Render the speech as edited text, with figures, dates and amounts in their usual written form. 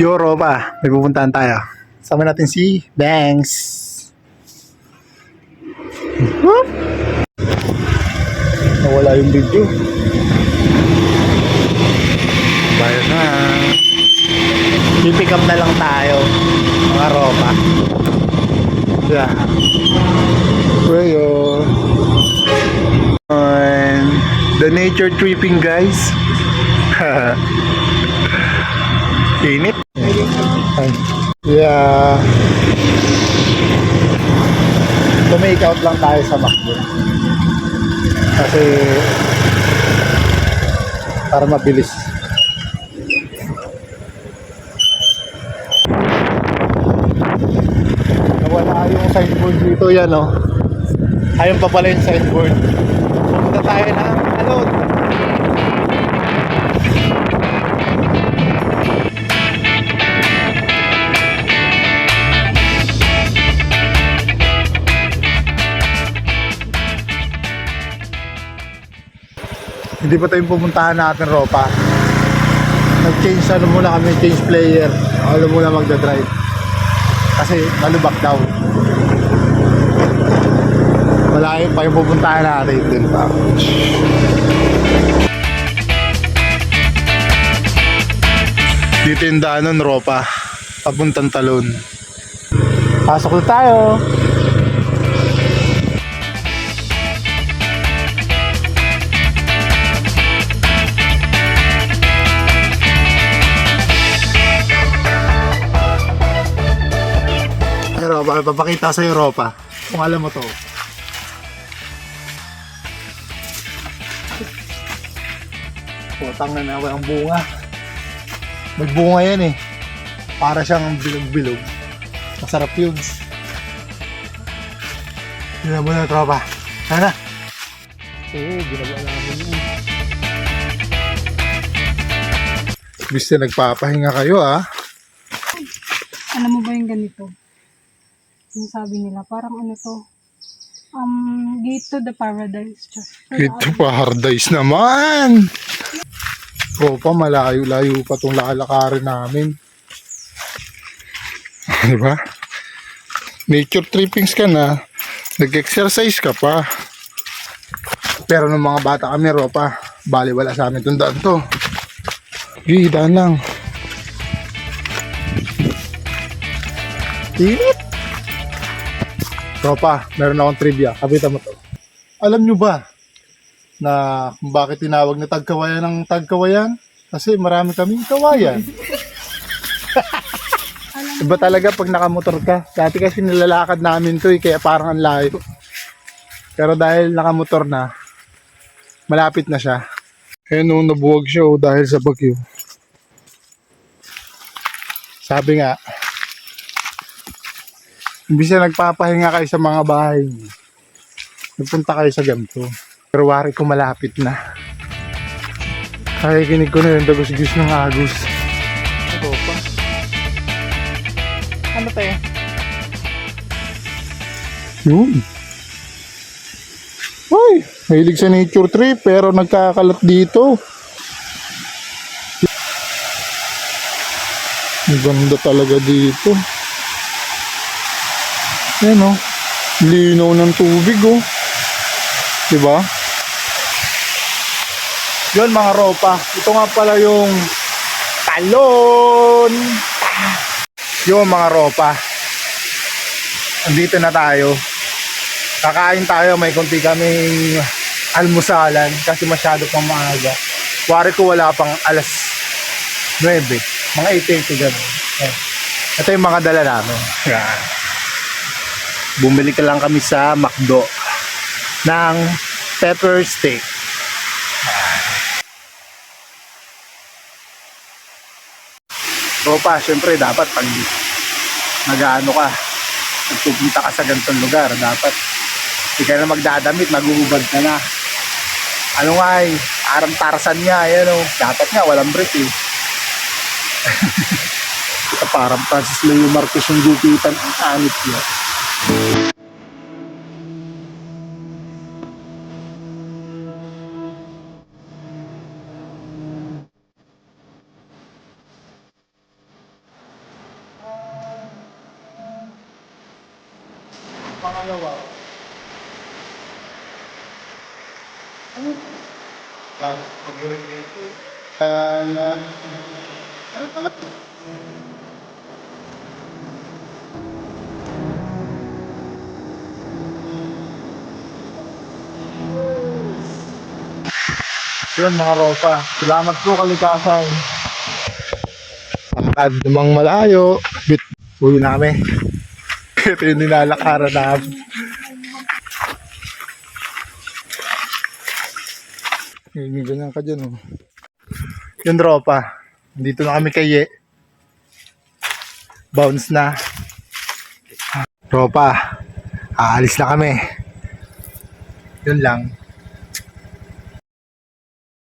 Euro pa, may pupuntahan tayo. Sama natin si Banks. Whoop! Nawala yung video. Bayad na. I-pick up na lang tayo, mga ropa. Yeah. Well, the nature tripping, guys. Init. Yeah. Make out lang tayo sa McDo. Kasi para mabilis. Nawala yung signboard dito, yan oh. Ayun pa pala yung signboard. Pupunta tayo ng Alon. Hindi pa tayo pupuntahan natin, ropa. Nag-change muna kami, change player. Muna magdadrive. Kasi malubak daw. Malayo pa yung pupuntahan natin din pa. Dito yung daanan, ropa. Papuntang Talon. Pasok na tayo. Europa, papakita sa Europa kung alam mo to. Putang na walang bunga. May bunga yan eh. Para siyang bilog-bilog. Masarap yun. Ginawa mo na, tropa. Sana. Oo, ginawa namin yun. Gusto nagpapahinga kayo ah. Alam mo ba yung ganito? Yung sabi nila, parang ano to? Gate to the paradise. Gate to paradise naman! Tropa, malayo-layo pa itong lalakarin namin. Diba? Nature trippings ka na, nag-exercise ka pa. Pero nung mga bata kami, ropa, baliwala sa amin itong daan to. Daan lang. Init! Tropa, meron akong trivia. Kapita mo to. Alam nyo ba na kung bakit tinawag na Tagkawayan ng Tagkawayan? Kasi marami kaming kawayan. Iba talaga pag nakamotor ka. Dati kasi nilalakad namin to kaya parang ang layo. Pero dahil nakamotor na, malapit na siya. Eh nung nabuwag siya dahil sa bagyo. Sabi nga, imbis na nagpapahinga kayo sa mga bahay, nagpunta kayo sa ganito. Pero wari ko malapit na. Kakikinig ko na yung dagos-gis ng agos. Ito pa. Ano te? Yun. Uy, mahilig sa nature trip pero nagkakalat dito. Ang ganda talaga dito. Ayan o, linaw ng tubig o. Diba? Yun mga ropa, ito nga pala yung Talon. Yun mga ropa, andito na tayo. Kakain tayo, may konti kaming almusalan kasi masyado pang maaga. Wari ko wala pang alas 9, mga 8:30 gabi. Ito yung mga dala namin. Yan. Bumili ka lang kami sa McDo ng pepper steak. Tropa, syempre dapat pag nag-ano ka, nagpupunta ka sa ganitong lugar, dapat hindi ka na magdadamit, maguhubad ka na. Ano nga eh, parang Tarzan nga, yan o. Dapat nga, walang brief eh. Ito parang Francis Leo Marquez yung gupitan, ang anit niya. pangalawa. Ano? Tapos pag-uwi dito. Ano? Yun mga ropa. Salamat po kalikasan. Lakad namang malayo. Uwi namin. Ito yung nilalakaran namin. May ganyan ka dyan oh. Yun ropa. Dito na kami kay Ye. Bounce na. Ropa. Aalis na kami. Yun lang.